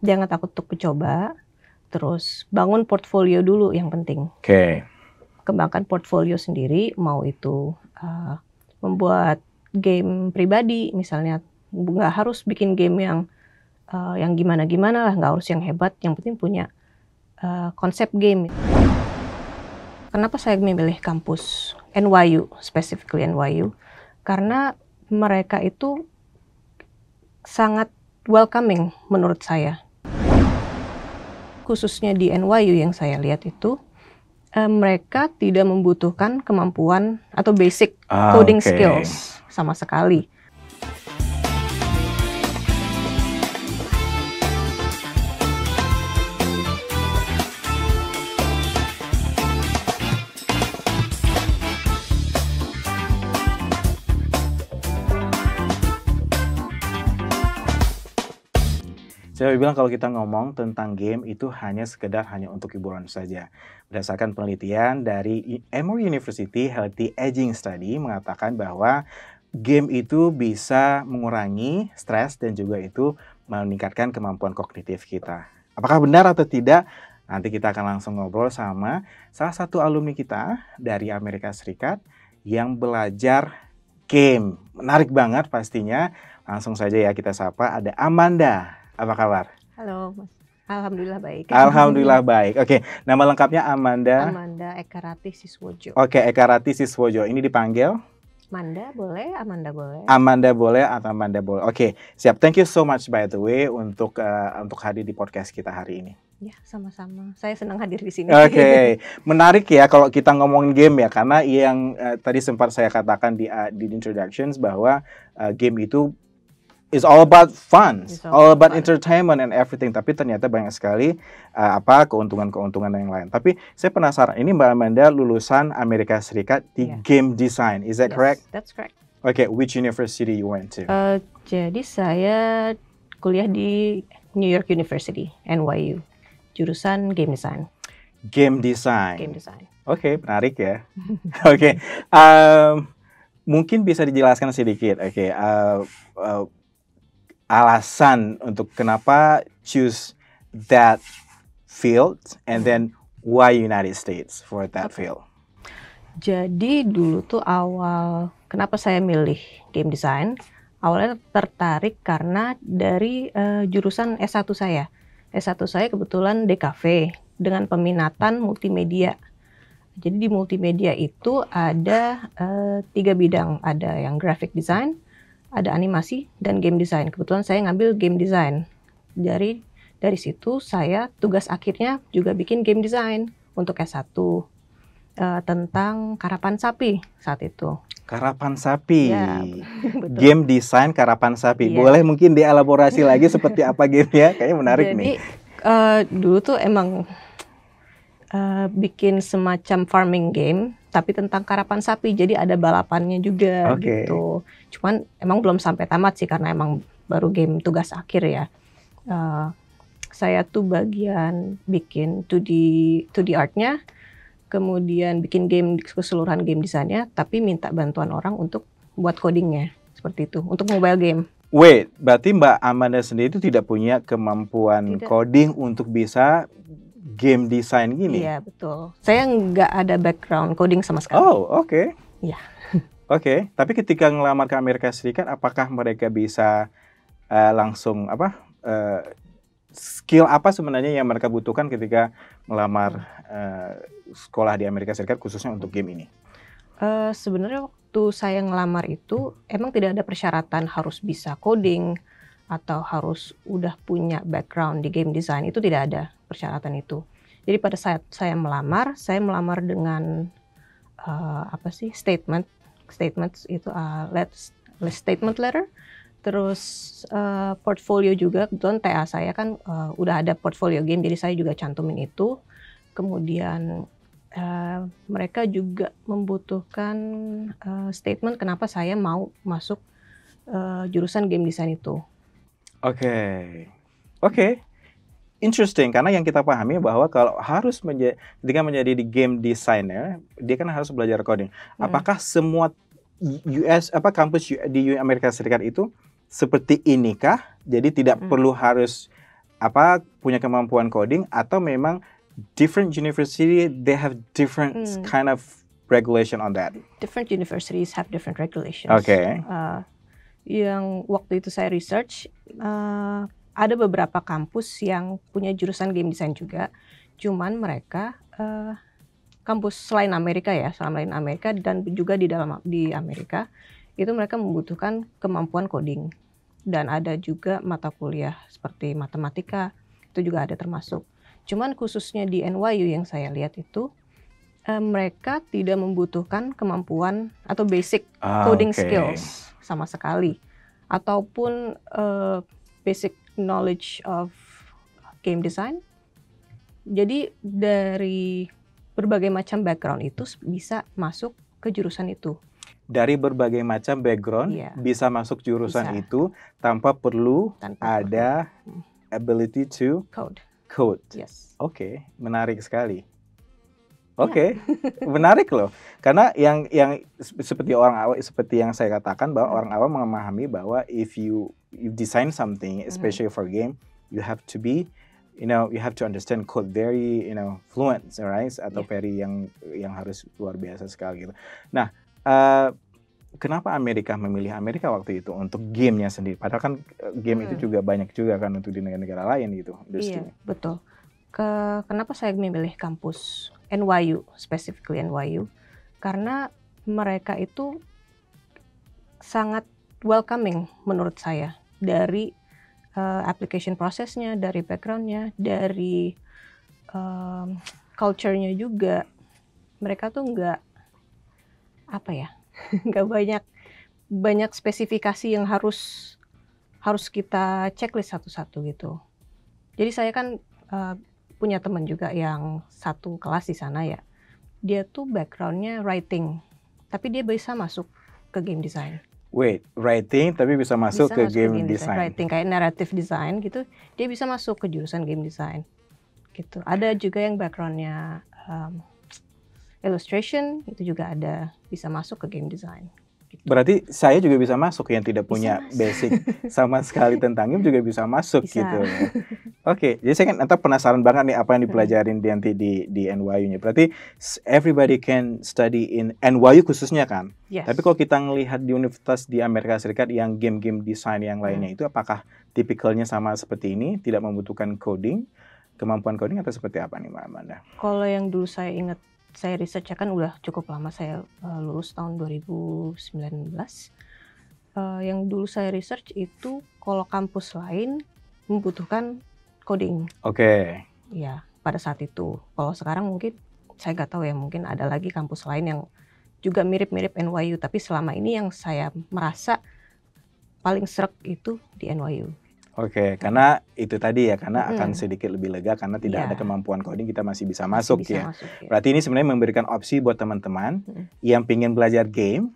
jangan takut untuk mencoba, terus bangun portfolio dulu yang penting. Oke. Kembangkan portfolio sendiri, mau itu membuat game pribadi misalnya, nggak harus bikin game yang gimana-gimana lah, nggak harus yang hebat, yang penting punya konsep game. Kenapa saya memilih kampus NYU, specifically NYU? Karena mereka itu sangat welcoming menurut saya. Khususnya di NYU yang saya lihat itu, mereka tidak membutuhkan kemampuan atau basic coding skills sama sekali. Saya bilang kalau kita ngomong tentang game itu hanya untuk hiburan saja. Berdasarkan penelitian dari Emory University Healthy Aging Study mengatakan bahwa game itu bisa mengurangi stres dan juga itu meningkatkan kemampuan kognitif kita. Apakah benar atau tidak? Nanti kita akan langsung ngobrol sama salah satu alumni kita dari Amerika Serikat yang belajar game. Menarik banget pastinya. Langsung saja ya kita sapa, ada Amanda. Apa kabar? Halo, Mas. Alhamdulillah baik. Alhamdulillah baik. Oke, nama lengkapnya Amanda. Amanda Ekarati Siswojo. Oke, Ekarati Siswojo. Ini dipanggil? Manda boleh, Amanda boleh. Amanda boleh atau Amanda boleh. Oke, siap. Thank you so much by the way untuk hadir di podcast kita hari ini. Ya, sama-sama. Saya senang hadir di sini. Oke, menarik ya kalau kita ngomongin game ya, karena yang tadi sempat saya katakan di introductions bahwa game itu is all about fun, all about entertainment and everything. Tapi ternyata banyak sekali keuntungan-keuntungan yang lain. Tapi saya penasaran, ini Mbak Amanda lulusan Amerika Serikat di game design, is that correct? That's correct. Okay, which university you went to? Jadi saya kuliah di New York University, NYU, jurusan game design. Game design. Game design. Oke, menarik ya. Oke, mungkin bisa dijelaskan sedikit. Oke. Alasan untuk kenapa choose that field and then why United States for that field? Jadi dulu tuh awal kenapa saya milih game design, awalnya tertarik karena dari jurusan S1 saya. S1 saya kebetulan DKV dengan peminatan multimedia. Jadi di multimedia itu ada 3 bidang, ada yang graphic design, ada animasi dan game design. Kebetulan saya ngambil game design. Dari situ saya tugas akhirnya juga bikin game design untuk S1 tentang karapan sapi saat itu. Karapan sapi. Ya, betul. Game design karapan sapi. Ya. Boleh mungkin dielaborasi lagi seperti apa gamenya? Kayaknya menarik nih. Jadi dulu tuh emang bikin semacam farming game tapi tentang karapan sapi, jadi ada balapannya juga gitu. Cuman emang belum sampai tamat sih karena emang baru game tugas akhir ya. Saya tuh bagian bikin 2D artnya, kemudian bikin game keseluruhan game desainnya, tapi minta bantuan orang untuk buat codingnya seperti itu untuk mobile game. Wait, berarti Mbak Amanda sendiri itu tidak punya kemampuan coding untuk bisa game design gini? Iya, betul. Saya nggak ada background coding sama sekali. Oh, oke. Iya. Oke, tapi ketika ngelamar ke Amerika Serikat, apakah mereka bisa langsung skill apa sebenarnya yang mereka butuhkan ketika melamar sekolah di Amerika Serikat khususnya untuk game ini? Sebenarnya waktu saya ngelamar itu emang tidak ada persyaratan harus bisa coding atau harus udah punya background di game design, itu tidak ada persyaratan itu. Jadi pada saat saya melamar dengan statement itu statement letter, terus portfolio juga. Kebetulan TA saya kan udah ada portfolio game, jadi saya juga cantumin itu. Kemudian mereka juga membutuhkan statement kenapa saya mau masuk jurusan game design itu. Oke. Interesting, karena yang kita pahami bahwa kalau harus ketika menjadi di game designer, dia kan harus belajar coding. Apakah semua kampus di Amerika Serikat itu seperti ini kah? Jadi tidak perlu harus punya kemampuan coding atau memang different university they have different kind of regulation on that? Different universities have different regulations. Okay. Yang waktu itu saya research, ada beberapa kampus yang punya jurusan game design juga. Cuman mereka kampus selain Amerika dan juga di Amerika itu mereka membutuhkan kemampuan coding. Dan ada juga mata kuliah seperti matematika itu juga ada termasuk. Cuman khususnya di NYU yang saya lihat itu mereka tidak membutuhkan kemampuan atau basic coding skills sama sekali, ataupun basic knowledge of game design. Jadi dari berbagai macam background itu bisa masuk ke jurusan itu. Dari berbagai macam background bisa masuk jurusan itu tanpa perlu ada ability to code. Yes. Oke, menarik sekali. Oke, menarik loh. Karena yang seperti yang saya katakan bahwa orang awam memahami bahwa if you design something, especially for game, you have to be, you have to understand code very, fluent, right? Atau very yang harus luar biasa sekali gitu. Nah, kenapa Amerika memilih Amerika waktu itu untuk gamenya sendiri? Padahal kan game itu juga banyak juga kan untuk di negara-negara lain gitu. Iya, betul. Kenapa saya memilih kampus NYU, specifically NYU? Karena mereka itu sangat welcoming menurut saya. Dari application prosesnya, dari backgroundnya, dari culture-nya juga. Mereka tuh nggak banyak spesifikasi yang harus kita checklist satu-satu gitu. Jadi saya kan punya teman juga yang satu kelas di sana ya. Dia tuh backgroundnya writing, tapi dia bisa masuk ke game design. Wait, writing tapi bisa masuk ke game design. Writing kayak narrative design gitu, dia bisa masuk ke jurusan game design. Gitu. Ada juga yang backgroundnya illustration, itu juga ada, bisa masuk ke game design. Gitu. Berarti saya juga bisa masuk yang tidak punya basic sama sekali tentang game juga bisa masuk gitu. Oke, jadi saya kan nanti penasaran banget nih apa yang dipelajarin nanti di NYU-nya. Berarti everybody can study in NYU khususnya kan? Yes. Tapi kalau kita ngelihat di universitas di Amerika Serikat yang game-game desain yang lainnya itu apakah tipikalnya sama seperti ini, tidak membutuhkan coding, kemampuan coding atau seperti apa nih Mbak Amanda? Kalau yang dulu saya ingat, saya research kan udah cukup lama, saya lulus tahun 2019. Yang dulu saya research itu kalau kampus lain membutuhkan coding. Oke. Ya, pada saat itu. Kalau sekarang mungkin saya nggak tahu ya, mungkin ada lagi kampus lain yang juga mirip-mirip NYU. Tapi selama ini yang saya merasa paling sreg itu di NYU. Oke, karena itu tadi ya, karena akan sedikit lebih lega karena tidak ada kemampuan coding, kita masih bisa masuk ya. Berarti ini sebenarnya memberikan opsi buat teman-teman yang pengen belajar game,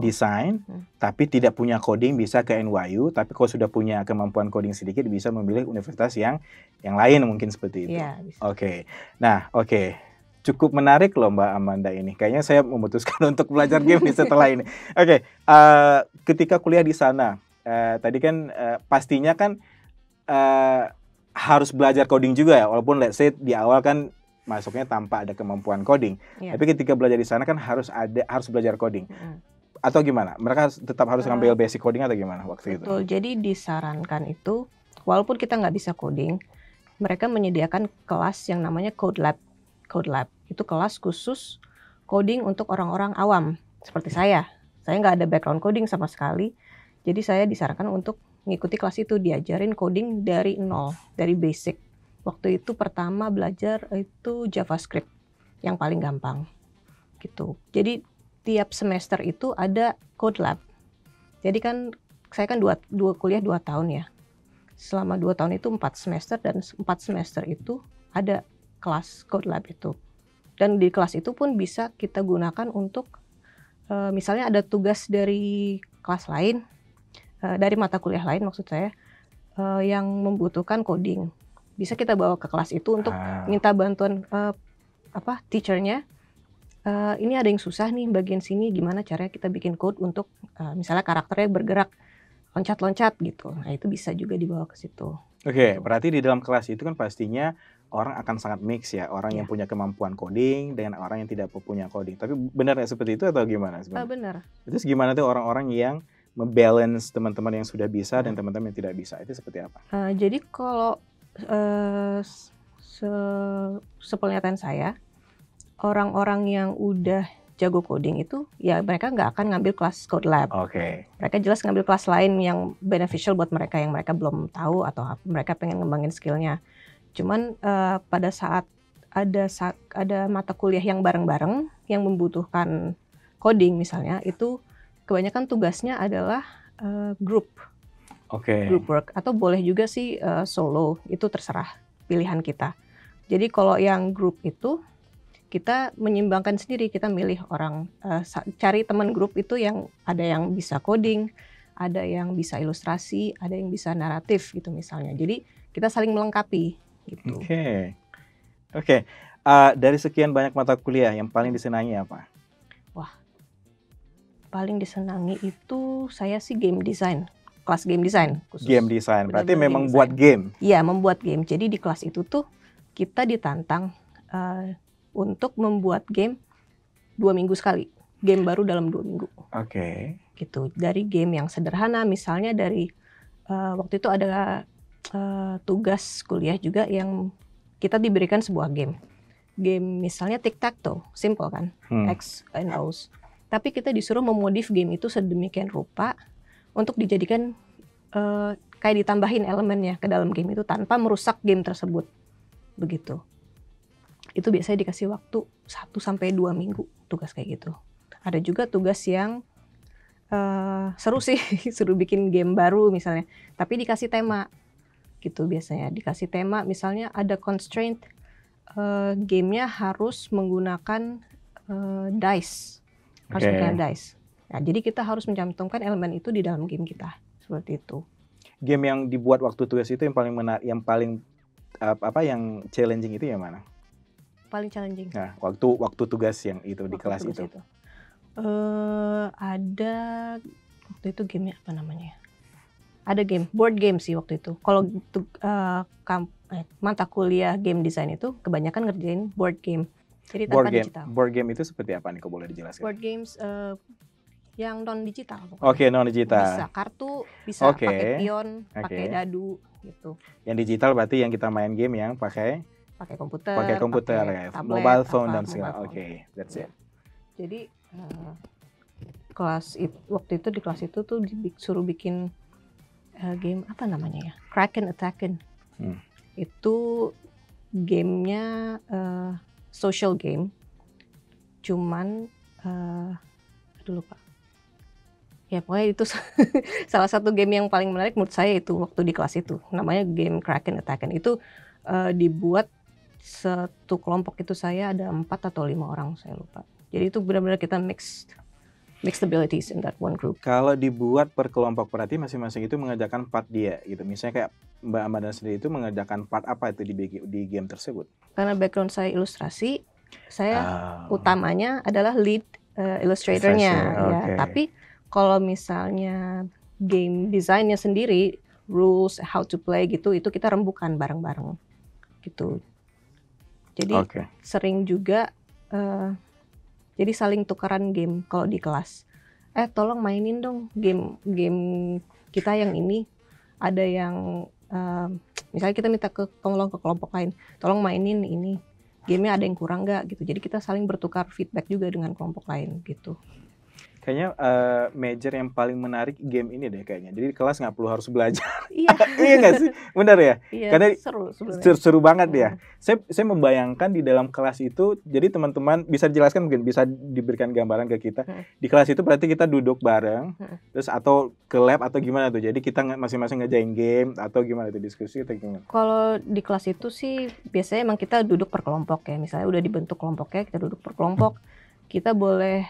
desain, tapi tidak punya coding bisa ke NYU, tapi kalau sudah punya kemampuan coding sedikit bisa memilih universitas yang lain mungkin seperti itu. Iya, Oke. Nah, cukup menarik loh Mbak Amanda ini. Kayaknya saya memutuskan untuk belajar game setelah ini. Oke, ketika kuliah di sana, tadi kan pastinya kan harus belajar coding juga ya, walaupun let's say di awal kan masuknya tanpa ada kemampuan coding. Tapi ketika belajar di sana kan harus belajar coding. Atau gimana? Mereka tetap harus ngambil basic coding atau gimana waktu itu? Betul, jadi disarankan itu, walaupun kita nggak bisa coding, mereka menyediakan kelas yang namanya Code Lab. Code Lab itu kelas khusus coding untuk orang-orang awam seperti saya. Saya nggak ada background coding sama sekali, jadi saya disarankan untuk mengikuti kelas itu, diajarin coding dari nol, dari basic. Waktu itu pertama belajar itu JavaScript yang paling gampang, gitu. Jadi tiap semester itu ada Code Lab. Jadi kan saya kan kuliah 2 tahun ya. Selama 2 tahun itu 4 semester, dan 4 semester itu ada kelas Code Lab itu. Dan di kelas itu pun bisa kita gunakan untuk misalnya ada tugas dari kelas lain, dari mata kuliah lain maksud saya, yang membutuhkan coding. Bisa kita bawa ke kelas itu untuk minta bantuan teachernya. Ini ada yang susah nih bagian sini, gimana caranya kita bikin code untuk misalnya karakternya bergerak loncat-loncat gitu. Nah itu bisa juga dibawa ke situ. Oke, gitu. berarti di dalam kelas itu kan pastinya orang akan sangat mix ya, orang yang Ya, punya kemampuan coding dengan orang yang tidak punya coding. Tapi benar nggak seperti itu atau gimana sebenarnya? benar. Terus gimana tuh orang-orang yang membalance teman-teman yang sudah bisa dan Mhm. teman-teman yang tidak bisa, itu seperti apa? Jadi kalau, eee, se sepenglihatan saya, orang-orang yang udah jago coding itu, ya mereka nggak akan ngambil kelas code lab. Oke, Mereka jelas ngambil kelas lain yang beneficial buat mereka, yang mereka belum tahu atau mereka pengen ngembangin skill-nya. Cuman, pada saat ada mata kuliah yang bareng-bareng, yang membutuhkan coding misalnya, itu kebanyakan tugasnya adalah, group oke, work atau boleh juga sih, solo, itu terserah pilihan kita. Jadi kalau yang grup itu, kita menyimbangkan sendiri, kita milih orang, cari teman grup itu yang ada yang bisa coding, ada yang bisa ilustrasi, ada yang bisa naratif gitu misalnya. Jadi kita saling melengkapi gitu. oke, oke. Dari sekian banyak mata kuliah yang paling disenangi apa? Wah, paling disenangi itu saya sih game design, kelas game design Game khusus, design, berarti benar-benar game memang buat design. game. Iya, membuat game. Jadi di kelas itu tuh kita ditantang, untuk membuat game 2 minggu sekali, game baru dalam 2 minggu. Oke, Gitu. Dari game yang sederhana misalnya dari, waktu itu ada, tugas kuliah juga yang kita diberikan sebuah game. Game misalnya tic-tac-toe, simple kan, X and O's. Tapi kita disuruh memodif game itu sedemikian rupa untuk dijadikan, kayak ditambahin elemennya ke dalam game itu tanpa merusak game tersebut, begitu. Itu biasanya dikasih waktu 1 sampai 2 minggu tugas kayak gitu. Ada juga tugas yang seru sih, suruh bikin game baru misalnya, tapi dikasih tema gitu biasanya. Dikasih tema misalnya ada constraint, gamenya harus menggunakan, dice, harus oke. menggunakan dice. Nah, jadi kita harus mencantumkan elemen itu di dalam game kita, seperti itu. Game yang dibuat waktu tugas itu yang paling yang challenging itu yang mana? Paling challenging Nah, waktu tugas yang itu di waktu kelas tugas itu. itu. Ada waktu itu gamenya apa namanya ya? Ada game, board game sih waktu itu. Kalau mata kuliah game design itu kebanyakan ngerjain board game. Jadi tanpa digital. Board game itu seperti apa nih, kok boleh dijelaskan? Board games yang non digital pokoknya. Oke, non Bisa digital. kartu, bisa Oke, pakai pion, pakai oke. dadu gitu. Yang digital berarti yang kita main game yang pakai Pakai komputer, ya, tablet, mobile phone dan mobile segala. phone. Oke, that's Ya. it. Jadi waktu itu di kelas itu tuh disuruh bikin game apa namanya ya? Kraken Attacken. Itu gamenya social game. Cuman aduh lupa. Ya pokoknya itu salah satu game yang paling menarik menurut saya itu waktu di kelas itu. Namanya game Kraken Attacken. Itu dibuat satu kelompok itu saya ada 4 atau 5 orang, saya lupa. Jadi itu benar-benar kita mixed abilities in that one group. Kalau dibuat per kelompok berarti masing-masing itu mengerjakan part dia gitu. Misalnya kayak Mbak Amanda sendiri itu mengerjakan part apa itu di game tersebut? Karena background saya ilustrasi, saya utamanya adalah lead illustratornya ya. Oke. Tapi kalau misalnya game desainnya sendiri, rules, how to play gitu, itu kita rembukan bareng-bareng gitu. Jadi Oke. sering juga jadi saling tukaran game kalau di kelas. Tolong mainin dong game kita yang ini. Ada yang misalnya kita minta tolong ke kelompok lain, tolong mainin ini. Gamenya ada yang kurang nggak gitu. Jadi kita saling bertukar feedback juga dengan kelompok lain gitu. Kayaknya major yang paling menarik game ini deh kayaknya. Jadi di kelas nggak perlu harus belajar. Iya. Iya nggak sih? Benar ya? Iya, Karena seru sebenarnya. seru banget ya. Saya membayangkan di dalam kelas itu, jadi teman-teman bisa dijelaskan mungkin, bisa diberikan gambaran ke kita. Di kelas itu berarti kita duduk bareng, terus atau ke lab atau gimana tuh? Jadi kita masing-masing ngerjain game atau gimana tuh, diskusi atau gimana? Kalau di kelas itu sih biasanya emang kita duduk per kelompok ya. Misalnya udah dibentuk kelompoknya, kita duduk per kelompok. Kita boleh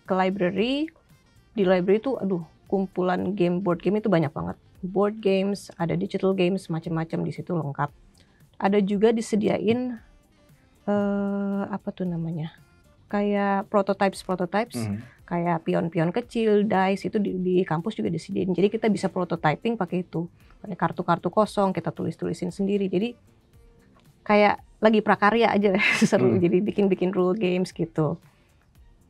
ke library. Di library itu kumpulan board game itu banyak banget. Board games, ada digital games, macam-macam di situ lengkap. Ada juga disediain apa tuh namanya? Kayak prototypes kayak pion-pion kecil, dice itu di kampus juga disediain. Jadi kita bisa prototyping pakai itu. Pakai kartu-kartu kosong kita tulis-tulisin sendiri. Jadi kayak lagi prakarya aja seru. Jadi bikin-bikin rule games gitu.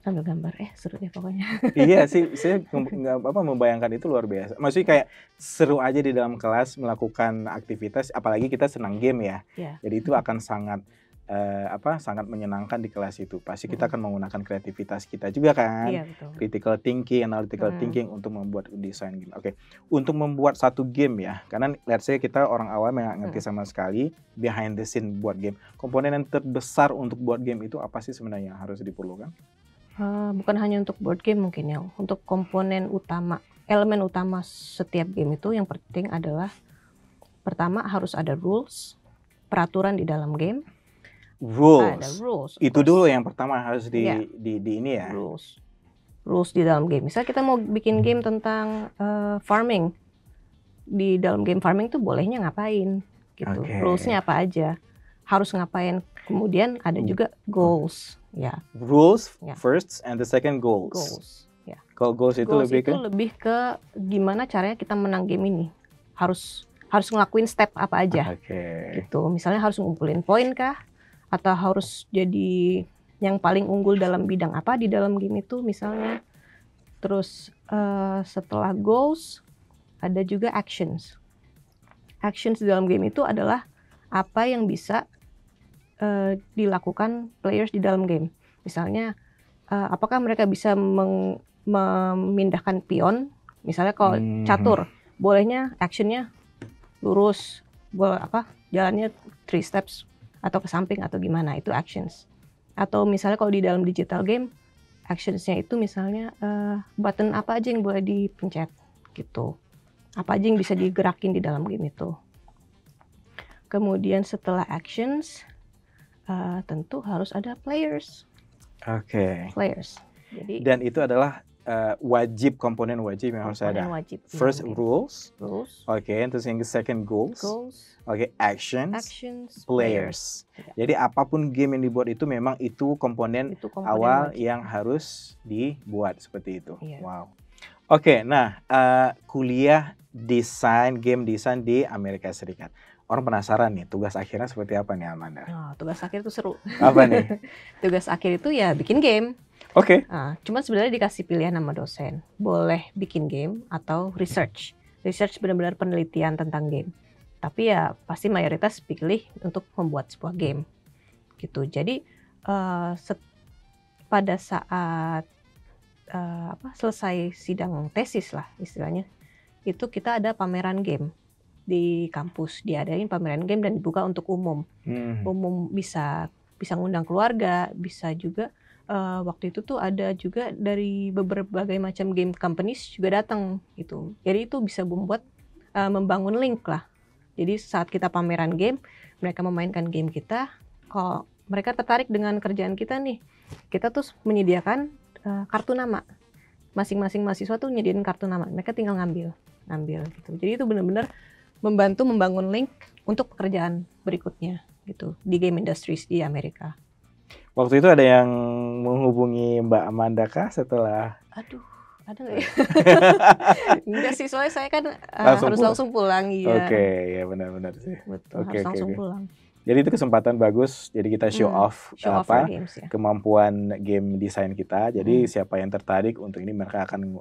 Sambil gambar, seru deh pokoknya. Iya sih, saya nggak membayangkan itu luar biasa. Maksudnya kayak seru aja di dalam kelas melakukan aktivitas, apalagi kita senang game ya. Yeah. Jadi itu akan sangat sangat menyenangkan di kelas itu. Pasti kita akan menggunakan kreativitas kita juga kan. Iya, betul. Critical thinking, analytical thinking untuk membuat desain game. Oke. Untuk membuat satu game ya, karena let's say kita orang awam yang nggak ngerti sama sekali behind the scene buat game. Komponen yang terbesar untuk buat game itu apa sih sebenarnya yang harus diperlukan? Bukan hanya untuk board game mungkin ya, untuk komponen utama, elemen utama setiap game itu yang penting adalah pertama harus ada rules, peraturan di dalam game. Rules. Ada rules. Itu dulu yang pertama harus di ini ya. Rules di dalam game. Misalnya kita mau bikin game tentang farming, di dalam game farming tuh bolehnya ngapain gitu. Rulesnya apa aja, harus ngapain. Kemudian ada juga goals. Ya. Rules first and the second goals. Goals. Ya. Kalau goals itu lebih ke gimana caranya kita menang game ini. Harus ngelakuin step apa aja. Gitu. Misalnya harus ngumpulin poin kah? Atau harus jadi yang paling unggul dalam bidang apa di dalam game itu misalnya. Terus setelah goals ada juga actions. Actions di dalam game itu adalah apa yang bisa dilakukan players di dalam game. Misalnya apakah mereka bisa memindahkan pion, misalnya kalau catur bolehnya actionnya lurus, jalannya 3 steps atau ke samping atau gimana, itu actions. Atau misalnya kalau di dalam digital game actionsnya itu misalnya button apa aja yang boleh dipencet gitu, apa aja yang bisa digerakin di dalam game itu. Kemudian setelah actions tentu harus ada players. Players. Jadi, dan itu adalah komponen wajib yang harus ada. First rules. Terus yang second goals. Actions. Players. Jadi apapun game yang dibuat itu memang itu komponen awal wajib yang harus dibuat seperti itu. Wow. Nah kuliah game design di Amerika Serikat. Orang penasaran nih, tugas akhirnya seperti apa nih Amanda? Tugas akhir itu seru. Apa nih? Tugas akhir itu ya bikin game. Cuma sebenarnya dikasih pilihan sama dosen. Boleh bikin game atau research. Research benar-benar penelitian tentang game. Tapi ya pasti mayoritas pilih untuk membuat sebuah game. Gitu. Jadi pada saat selesai sidang tesis lah istilahnya, itu kita ada pameran game. Di kampus diadain pameran game dan dibuka untuk umum. Umum bisa ngundang keluarga, bisa juga waktu itu tuh ada juga dari berbagai macam game companies juga datang gitu. Jadi itu bisa membangun link lah. Jadi saat kita pameran game, mereka memainkan game kita. Kalau mereka tertarik dengan kerjaan kita nih, kita tuh menyediakan kartu nama. Masing-masing mahasiswa tuh nyediain kartu nama. Mereka tinggal ngambil gitu. Jadi itu benar-benar membantu membangun link untuk pekerjaan berikutnya gitu di game industries di Amerika. Waktu itu ada yang menghubungi Mbak Amanda kah setelah? Aduh, ada nggak ya? Enggak sih, soalnya saya kan harus langsung pulang. Iya. Ya benar-benar sih. Betul, harus langsung pulang. Jadi itu kesempatan bagus, jadi kita show off games, ya. Kemampuan game desain kita. Jadi siapa yang tertarik untuk ini mereka akan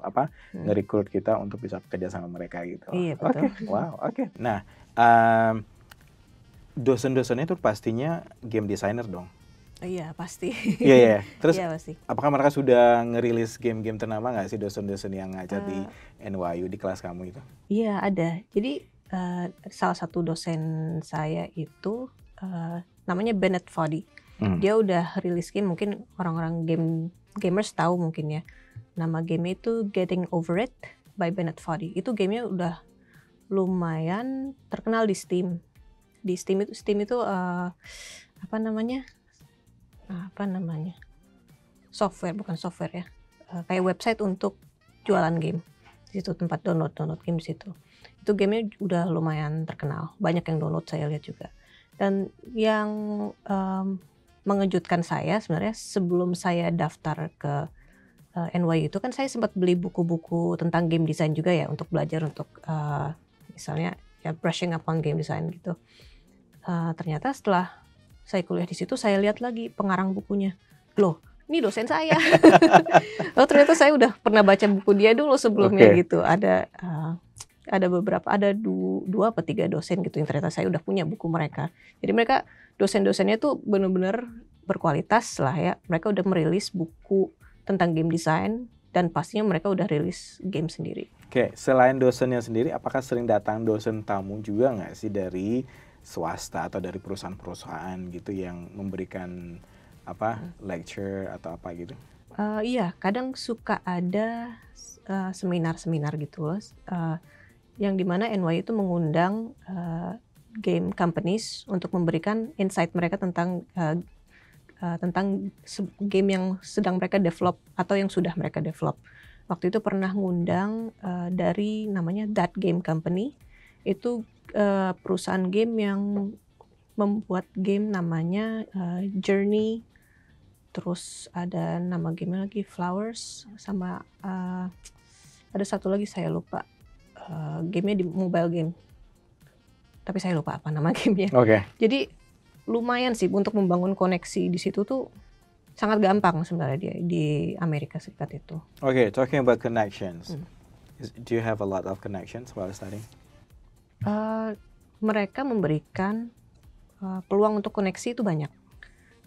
nge-recruit kita untuk bisa bekerja sama mereka gitu. Iya, betul. Nah, dosen-dosennya itu pastinya game designer dong. Iya, pasti. Iya. Terus pasti. Apakah mereka sudah ngerilis game-game ternama nggak sih dosen-dosen yang ngajar di NYU di kelas kamu itu? Iya, ada. Jadi salah satu dosen saya itu namanya Bennett Foddy. Dia udah rilis game, mungkin orang-orang gamers tahu mungkin ya. Nama game itu Getting Over It by Bennett Foddy. Itu gamenya udah lumayan terkenal di Steam. Di Steam itu apa namanya? Software, bukan software ya. Kayak website untuk jualan game. Di situ tempat download game di situ. Itu gamenya udah lumayan terkenal. Banyak yang download, saya lihat juga. Dan yang mengejutkan saya sebenarnya sebelum saya daftar ke NYU itu kan saya sempat beli buku-buku tentang game design juga ya untuk belajar untuk misalnya ya brushing up on game design gitu. Ternyata setelah saya kuliah di situ saya lihat lagi pengarang bukunya. Loh, ini dosen saya. Oh ternyata saya udah pernah baca buku dia dulu sebelumnya gitu. Ada beberapa, ada dua atau 3 dosen gitu yang ternyata saya udah punya buku mereka. Jadi mereka dosen-dosennya tuh benar-benar berkualitas lah ya. Mereka udah merilis buku tentang game design dan pastinya mereka udah rilis game sendiri. Oke, selain dosennya sendiri, apakah sering datang dosen tamu juga nggak sih dari swasta atau dari perusahaan-perusahaan gitu yang memberikan lecture atau apa gitu? Iya, kadang suka ada seminar-seminar gitu loh. Yang dimana NYU itu mengundang game companies untuk memberikan insight mereka tentang game yang sedang mereka develop atau yang sudah mereka develop. Waktu itu pernah ngundang dari namanya That Game Company. Itu perusahaan game yang membuat game namanya Journey. Terus ada nama game lagi Flowers, sama ada satu lagi saya lupa. Gamenya di mobile game, tapi saya lupa apa nama gamenya. Jadi lumayan sih untuk membangun koneksi di situ tuh sangat gampang sebenarnya di Amerika Serikat itu. Talking about connections, do you have a lot of connections while studying? Mereka memberikan peluang untuk koneksi itu banyak.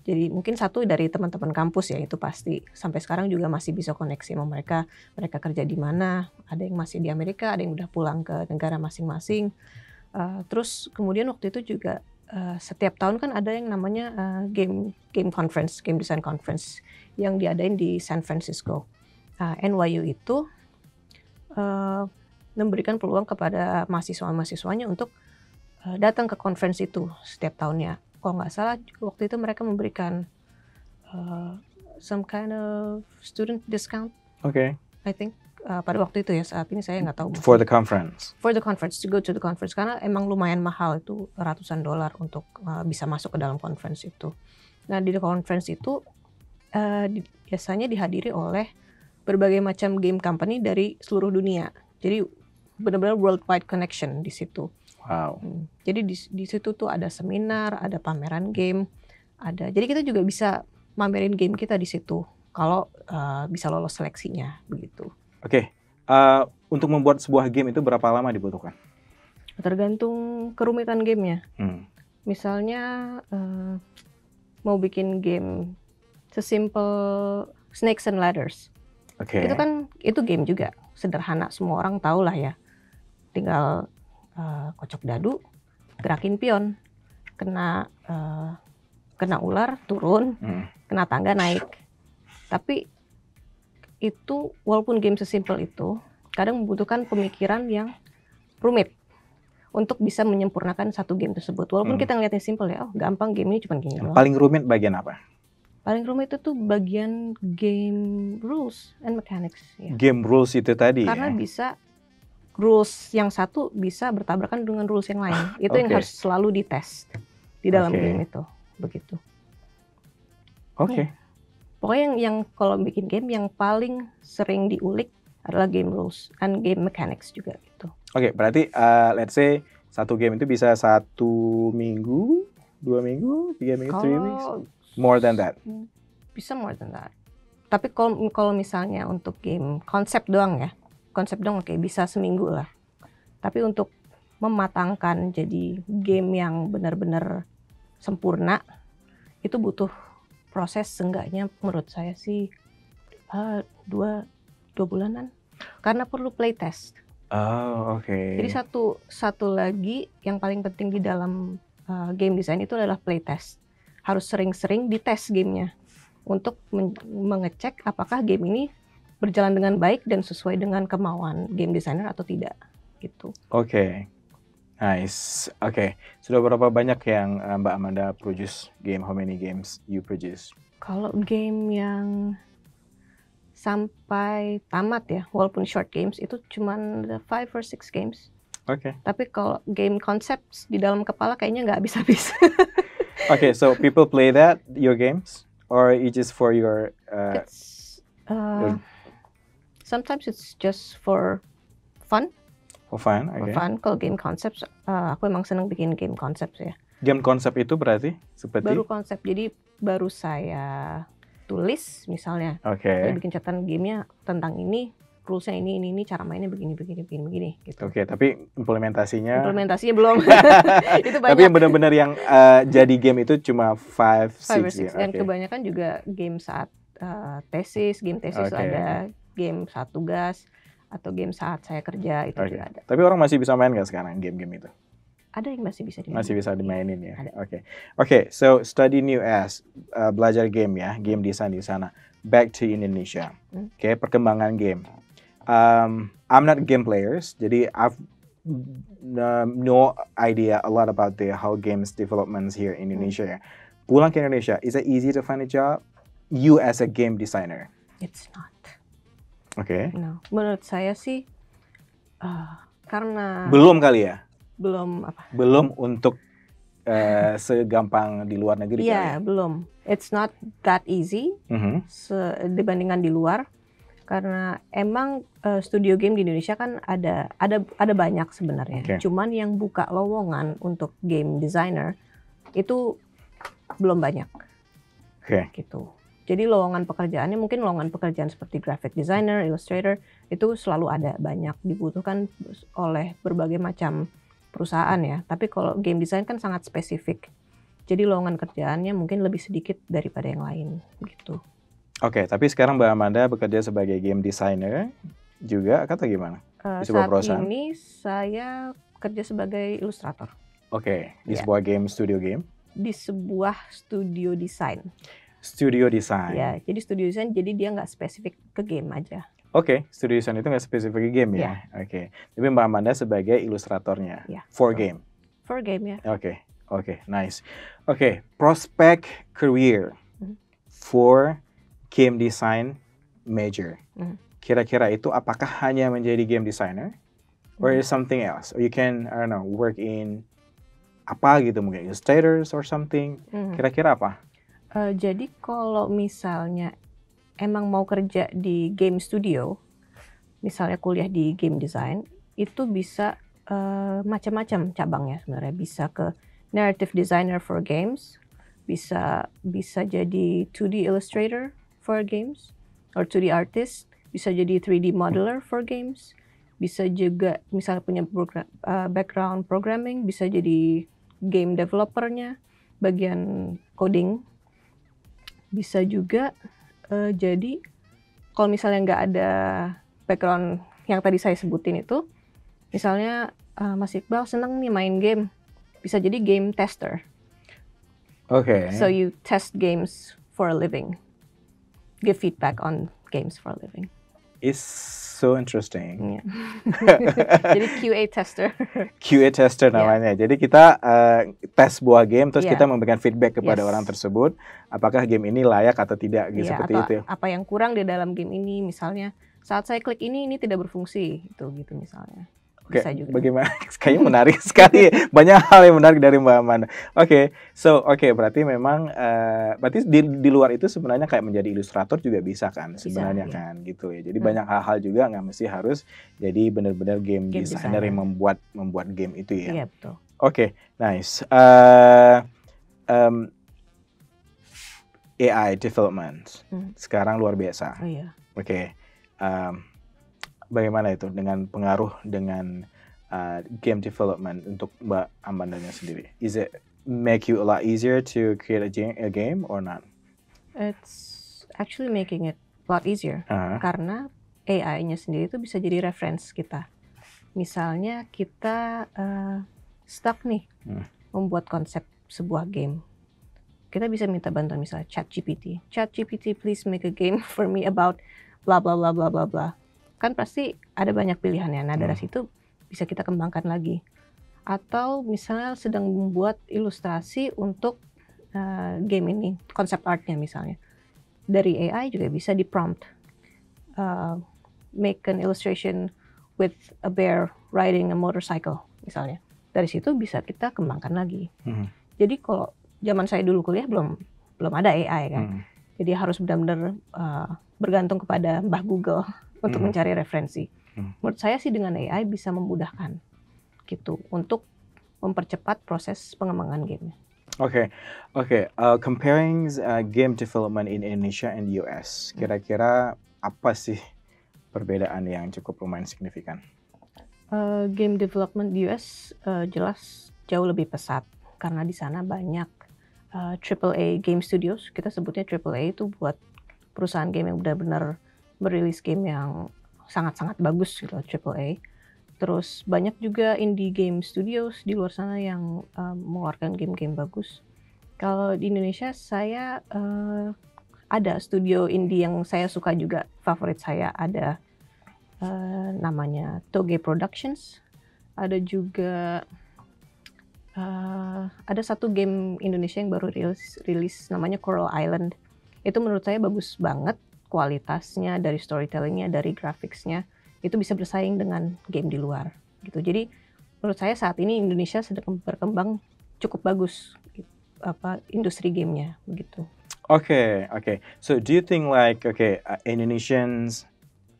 Jadi mungkin satu dari teman-teman kampus ya, itu pasti sampai sekarang juga masih bisa koneksi sama mereka. Mereka kerja di mana, ada yang masih di Amerika, ada yang udah pulang ke negara masing-masing. Terus kemudian waktu itu juga setiap tahun kan ada yang namanya game conference, game design conference yang diadain di San Francisco. NYU itu memberikan peluang kepada mahasiswa-mahasiswanya untuk datang ke conference itu setiap tahunnya. Kalau nggak salah waktu itu mereka memberikan some kind of student discount. I think pada waktu itu ya, saat ini saya nggak tahu. For the conference, to go to the conference, karena emang lumayan mahal itu, ratusan dolar untuk bisa masuk ke dalam conference itu. Nah di conference itu biasanya dihadiri oleh berbagai macam game company dari seluruh dunia. Jadi benar-benar worldwide connection di situ. Wow. Jadi di situ tuh ada seminar, ada pameran game, jadi kita juga bisa mamerin game kita di situ kalau bisa lolos seleksinya begitu. Untuk membuat sebuah game itu berapa lama dibutuhkan? Tergantung kerumitan gamenya. Misalnya mau bikin game sesimpel Snakes and Ladders, itu game juga sederhana, semua orang tahu lah ya. Tinggal kocok dadu, gerakin pion, kena ular turun, kena tangga naik. Tapi itu walaupun game sesimpel itu, kadang membutuhkan pemikiran yang rumit untuk bisa menyempurnakan satu game tersebut. Walaupun kita ngeliatnya simpel ya, gampang game ini cuma gini doang. Paling rumit bagian apa? Paling rumit itu bagian game rules and mechanics. Ya. Game rules itu tadi. Karena bisa rules yang satu bisa bertabrakan dengan rules yang lain. Itu yang harus selalu dites di dalam game itu, begitu. Pokoknya yang kalau bikin game yang paling sering diulik adalah game rules and game mechanics juga gitu. Berarti let's say satu game itu bisa 1 minggu, 2 minggu, 3 minggu, 3 weeks, more than that. Bisa more than that. Tapi kalau misalnya untuk game konsep doang ya, bisa seminggu lah. Tapi untuk mematangkan jadi game yang benar-benar sempurna itu butuh proses seenggaknya menurut saya sih 2 bulanan, karena perlu playtest. Jadi satu lagi yang paling penting di dalam game design itu adalah playtest. Harus sering-sering dites gamenya untuk mengecek apakah game ini berjalan dengan baik dan sesuai dengan kemauan game designer atau tidak gitu. Nice. Sudah berapa banyak yang Mbak Amanda produce game? How many games you produce? Kalau game yang sampai tamat ya, walaupun short games itu cuma 5 or 6 games. Tapi kalau game concepts di dalam kepala kayaknya nggak bisa-bisa. So people play that your games or it just for your Sometimes it's just for fun. For fun, For oke. fun. Kalau game concepts, aku emang seneng bikin game concepts ya. Game konsep itu berarti seperti? Baru konsep, jadi baru saya tulis misalnya. Saya Oke. bikin catatan gamenya tentang ini, rulesnya ini, cara mainnya begini gitu. Oke, tapi implementasinya Implementasinya belum. Itu tapi banyak. yang benar-benar yang jadi game itu cuma 5, 5 or 6 ya. 6 dan Oke. kebanyakan juga game saat tesis, game tesis Oke. ada, game saat tugas atau game saat saya kerja itu Oke. juga ada. Tapi orang masih bisa main nggak sekarang game-game itu? Ada yang masih bisa dimainin. Masih bisa dimainin ya. Ada. Oke. Oke, so study new as belajar game ya, game design di sana. Back to Indonesia. Oke, perkembangan game. I'm not game players, jadi I've no idea a lot about the how games developments here in Indonesia ya. Pulang ke Indonesia, is it easy to find a job? You as a game designer. It's not. Oke. No. Menurut saya sih karena Belum kali ya? belum apa? Belum untuk segampang di luar negeri kali ya? Iya, belum. It's not that easy Mhm. dibandingkan di luar. Karena emang studio game di Indonesia kan ada banyak sebenarnya. Oke. Cuman yang buka lowongan untuk game designer itu belum banyak Oke. gitu. Jadi lowongan pekerjaannya mungkin lowongan pekerjaan seperti graphic designer, illustrator itu selalu ada, banyak dibutuhkan oleh berbagai macam perusahaan ya. Tapi kalau game design kan sangat spesifik. Jadi lowongan kerjaannya mungkin lebih sedikit daripada yang lain gitu. Oke, tapi sekarang Mbak Amanda bekerja sebagai game designer juga atau gimana? Di sebuah Saat perusahaan? ini saya kerja sebagai ilustrator Oke, di Iya. sebuah game, studio game. di sebuah studio desain. Studio design. Ya, jadi studio desain jadi dia nggak spesifik ke game aja. Oke, studio design itu nggak spesifik game ya? Oke. Tapi Mbak Amanda sebagai ilustratornya Ya, for betul. game. For game ya. Oke, nice. Oke, prospect career Mhm. for game design major. Mhm. Kira-kira itu apakah hanya menjadi game designer, or is something else? Or you can, I don't know, work in apa gitu mungkin illustrators or something. Mhm. Kira-kira apa? Jadi kalau misalnya emang mau kerja di game studio, misalnya kuliah di game design, itu bisa macam-macam cabangnya sebenarnya. Bisa ke narrative designer for games, bisa jadi 2D illustrator for games, or 2D artist, bisa jadi 3D modeler for games, bisa juga misalnya punya background programming, bisa jadi game developernya, bagian coding. Bisa juga jadi kalau misalnya nggak ada background yang tadi saya sebutin itu, misalnya Mas Iqbal seneng nih main game, bisa jadi game tester. Oke. So you test games for a living, give feedback on games for a living. It's so interesting. Yeah. Jadi QA tester. QA tester namanya. Jadi kita tes sebuah game terus Yeah. kita memberikan feedback kepada Yes. orang tersebut apakah game ini layak atau tidak gitu, Iya, seperti atau itu. apa yang kurang di dalam game ini, misalnya saat saya klik ini tidak berfungsi, gitu misalnya. Oke, Bisa juga. bagaimana? Kayaknya menarik sekali. Banyak hal yang menarik dari Mbak Amanda. Oke, berarti memang berarti di luar itu sebenarnya kayak menjadi ilustrator juga bisa kan sebenarnya iya. kan gitu ya. Jadi banyak hal-hal juga nggak mesti harus jadi benar-benar game designer yang membuat game itu ya. Iya, betul. Oke, nice. AI development sekarang luar biasa. Oh iya. Oke, bagaimana itu dengan pengaruh dengan game development untuk Mbak Amandanya sendiri? Is it make you a lot easier to create a game or not? It's actually making it a lot easier. Karena AI-nya sendiri itu bisa jadi reference kita. Misalnya kita stuck nih membuat konsep sebuah game. Kita bisa minta bantuan misalnya ChatGPT. ChatGPT, please make a game for me about bla bla bla bla bla bla. Kan pasti ada banyak pilihannya. Nah, dari situ bisa kita kembangkan lagi. Atau misalnya sedang membuat ilustrasi untuk game ini, konsep artnya misalnya. Dari AI juga bisa di prompt. Make an illustration with a bear riding a motorcycle misalnya. Dari situ bisa kita kembangkan lagi. Jadi kalau zaman saya dulu kuliah belum ada AI kan. Jadi harus benar-benar bergantung kepada Mbah Google untuk mencari referensi. Hmm. Menurut saya sih dengan AI bisa memudahkan gitu untuk mempercepat proses pengembangan game. Okay. Comparing game development in Indonesia and US, kira-kira apa sih perbedaan yang cukup lumayan signifikan? Game development di US jelas jauh lebih pesat karena di sana banyak AAA game studios. Kita sebutnya AAA itu buat perusahaan game yang benar-benar merilis game yang sangat-sangat bagus gitu, AAA. Terus banyak juga indie game studios di luar sana yang mengeluarkan game-game bagus. Kalau di Indonesia saya ada studio indie yang saya suka juga, favorit saya ada namanya Toge Productions. Ada juga ada satu game Indonesia yang baru rilis namanya Coral Island. Itu menurut saya bagus banget kualitasnya, dari storytellingnya, dari graphicsnya. Itu bisa bersaing dengan game di luar gitu. Jadi menurut saya saat ini Indonesia sedang berkembang cukup bagus industri gamenya begitu. Okay. So do you think like Indonesians,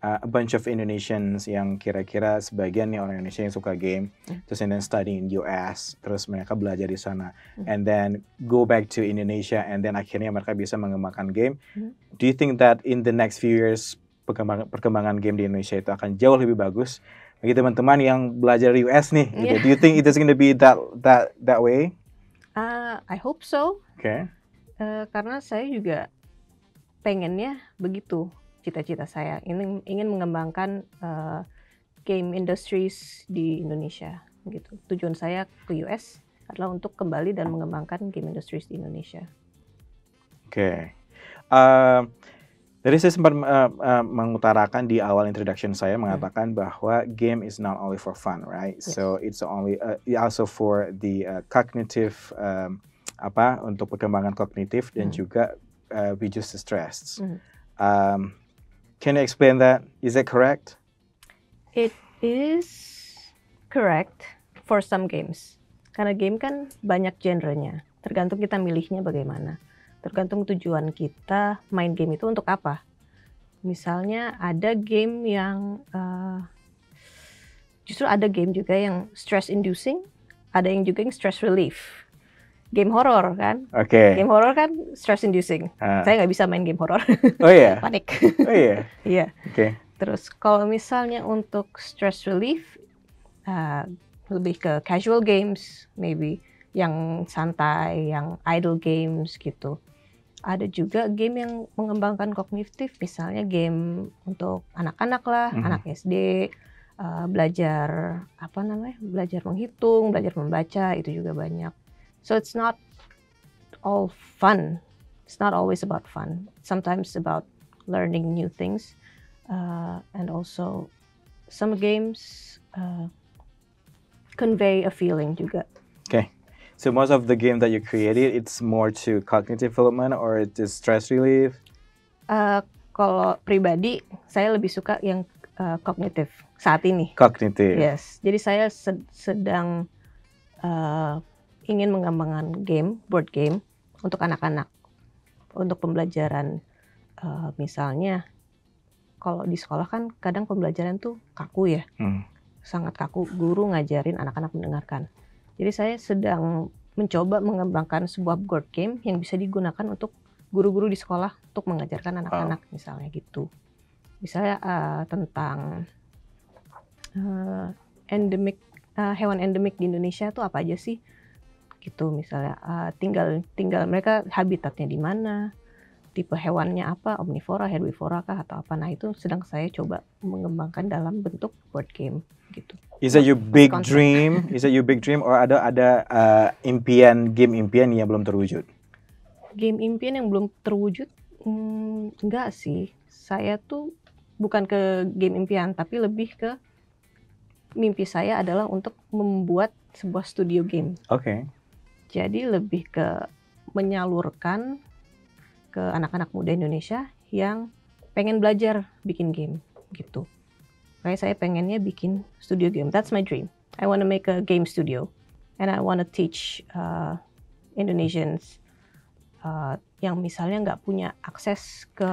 a bunch of Indonesians yang kira-kira sebagian nih orang Indonesia yang suka game, terus and then study in US, terus mereka belajar di sana, and then go back to Indonesia, and then akhirnya mereka bisa mengembangkan game. Do you think that in the next few years perkembangan game di Indonesia itu akan jauh lebih bagus bagi teman-teman yang belajar di US nih? Gitu. Do you think it is going to be that way? I hope so. Okay. Karena saya juga pengennya begitu, cita-cita saya ingin mengembangkan game industries di Indonesia gitu. Tujuan saya ke US adalah untuk kembali dan mengembangkan game industries di Indonesia. Oke. Jadi saya sempat mengutarakan di awal introduction saya mengatakan bahwa game is not only for fun, right? Yes. So it's also for the cognitive untuk perkembangan kognitif dan juga reduce the stress. Can you explain that? Is that correct? It is correct for some games. Karena game kan banyak genrenya. Tergantung kita milihnya bagaimana. Tergantung tujuan kita main game itu untuk apa. Misalnya ada game yang justru ada game juga yang stress inducing, ada yang juga yang stress relief. Game horror kan? Oke. Game horror kan stress inducing. Saya nggak bisa main game horror. Oh iya. Panik. Oh iya. Iya. Oke. Terus kalau misalnya untuk stress relief lebih ke casual games, maybe yang santai, yang idle games gitu. Ada juga game yang mengembangkan kognitif, misalnya game untuk anak-anak lah, anak SD, belajar belajar menghitung, belajar membaca, itu juga banyak. So it's not all fun. It's not always about fun. Sometimes about learning new things, and also some games convey a feeling juga. Okay. So most of the game that you created, it's more to cognitive development or it is stress relief? Kalau pribadi, saya lebih suka yang kognitif saat ini. Kognitif. Yes. Jadi saya sedang ingin mengembangkan board game untuk anak-anak, untuk pembelajaran. Misalnya, kalau di sekolah kan kadang pembelajaran tuh kaku ya, sangat kaku. Guru ngajarin anak-anak mendengarkan. Jadi saya sedang mencoba mengembangkan sebuah board game yang bisa digunakan untuk guru-guru di sekolah untuk mengajarkan anak-anak, misalnya gitu. Misalnya tentang hewan endemik di Indonesia tuh apa aja sih? Gitu misalnya tinggal mereka habitatnya di mana, tipe hewannya apa, omnivora, herbivora kah atau apa. Nah itu sedang saya coba mengembangkan dalam bentuk board game gitu. Is that your big dream? Is that your big dream or ada game impian yang belum terwujud? Game impian yang belum terwujud? Enggak sih. Saya tuh bukan ke game impian, tapi lebih ke mimpi saya adalah untuk membuat sebuah studio game. Oke. Jadi lebih ke menyalurkan ke anak-anak muda Indonesia yang pengen belajar bikin game gitu. Kayak saya pengennya bikin studio game. That's my dream. I want to make a game studio, and I want to teach Indonesians yang misalnya nggak punya akses ke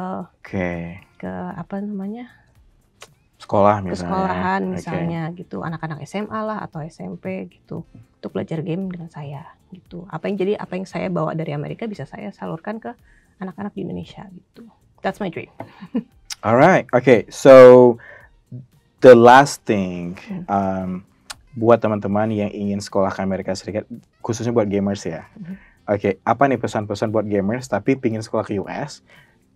Sekolah ke misalnya. sekolahan Oke. misalnya gitu, anak-anak SMA lah atau SMP gitu, untuk belajar game dengan saya gitu. Apa yang saya bawa dari Amerika bisa saya salurkan ke anak-anak di Indonesia gitu. That's my dream. Alright, okay. So the last thing buat teman-teman yang ingin sekolah ke Amerika Serikat, khususnya buat gamers ya. Oke, apa nih pesan-pesan buat gamers tapi pingin sekolah ke US,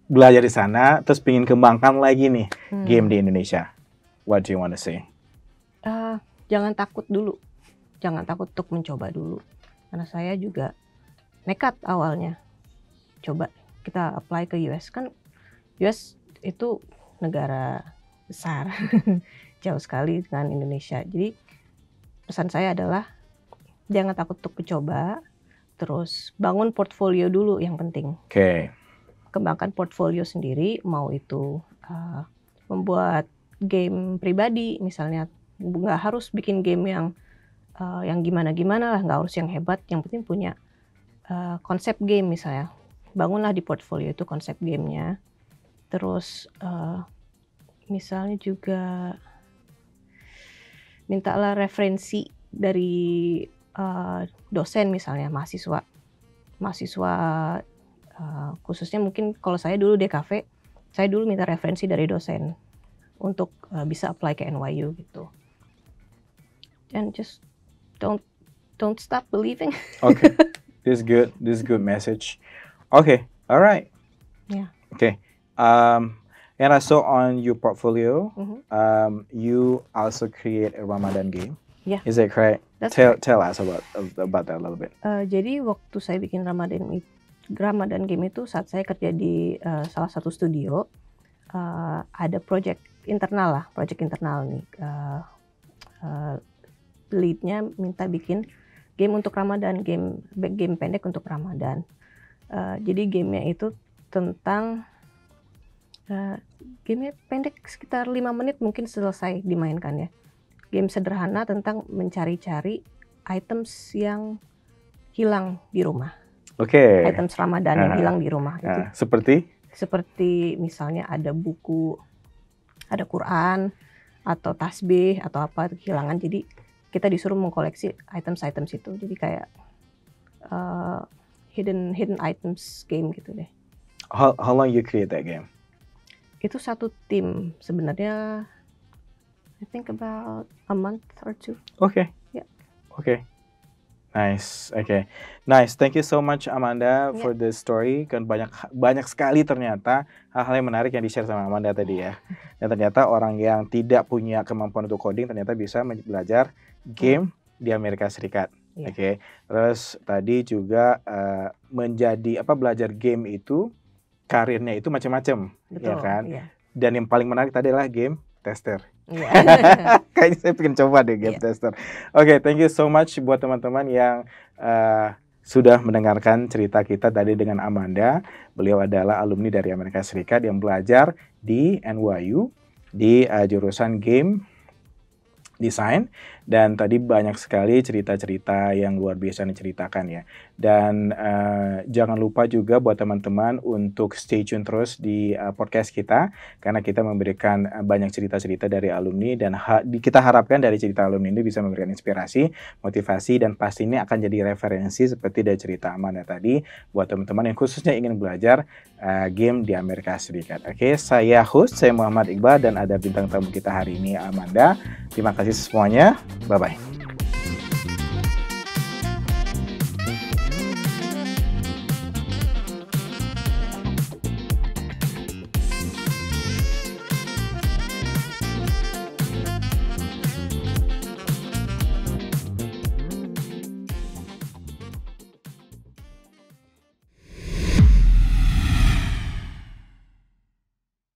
belajar di sana, terus pingin kembangkan lagi nih game di Indonesia? What do you want to say? Jangan takut dulu, jangan takut untuk mencoba dulu. Karena saya juga nekat awalnya. Coba kita apply ke US, kan US itu negara besar, jauh sekali dengan Indonesia. Jadi pesan saya adalah jangan takut untuk mencoba, terus bangun portfolio dulu yang penting. Oke. Kembangkan portfolio sendiri, mau itu membuat game pribadi misalnya, nggak harus bikin game yang gimana-gimana lah, nggak harus yang hebat, yang penting punya konsep game misalnya. Bangunlah di portfolio itu konsep gamenya. Terus misalnya juga mintalah referensi dari dosen misalnya, mahasiswa khususnya mungkin kalau saya dulu DKV, saya dulu minta referensi dari dosen untuk bisa apply ke NYU gitu. And just don't stop believing. Okay, this is good message. Okay, all right. Yeah. Okay. And I saw on your portfolio, you also create a Ramadan game. Yeah. Is that correct? That's Tell us about that a little bit. Jadi waktu saya bikin Ramadan game itu saat saya kerja di salah satu studio, ada project internal nih. Leadnya minta bikin game untuk Ramadan, game pendek untuk Ramadan. Jadi gamenya itu tentang gamenya pendek sekitar 5 menit mungkin selesai dimainkan ya. Game sederhana tentang mencari-cari items yang hilang di rumah. Oke. Items Ramadan yang hilang di rumah itu. Seperti misalnya ada buku, ada Quran atau tasbih atau apa kehilangan. Jadi kita disuruh mengkoleksi items itu. Jadi kayak hidden items game gitu deh. How long you create that game? Itu satu tim sebenarnya. I think about a month or 2. Okay. Yeah. Okay. Nice. Okay. Nice. Thank you so much Amanda for the story. Kan banyak sekali ternyata hal-hal yang menarik yang di-share sama Amanda tadi ya. Dan ternyata orang yang tidak punya kemampuan untuk coding ternyata bisa belajar game di Amerika Serikat. Yeah. Oke. Terus tadi juga belajar game itu karirnya itu macam-macam, ya kan? Iya. Dan yang paling menarik tadi adalah game tester. Iya. Kayaknya saya pengen coba deh game tester. Oke, thank you so much buat teman-teman yang sudah mendengarkan cerita kita tadi dengan Amanda. Beliau adalah alumni dari Amerika Serikat yang belajar di NYU di jurusan game design, dan tadi banyak sekali cerita-cerita yang luar biasa diceritakan ya. Dan jangan lupa juga buat teman-teman untuk stay tune terus di podcast kita, karena kita memberikan banyak cerita-cerita dari alumni, dan kita harapkan dari cerita alumni ini bisa memberikan inspirasi, motivasi, dan pasti ini akan jadi referensi seperti dari cerita Amanda tadi buat teman-teman yang khususnya ingin belajar game di Amerika Serikat. Oke, saya Muhammad Iqbal dan ada bintang tamu kita hari ini Amanda. Terima kasih semuanya. Bye-bye.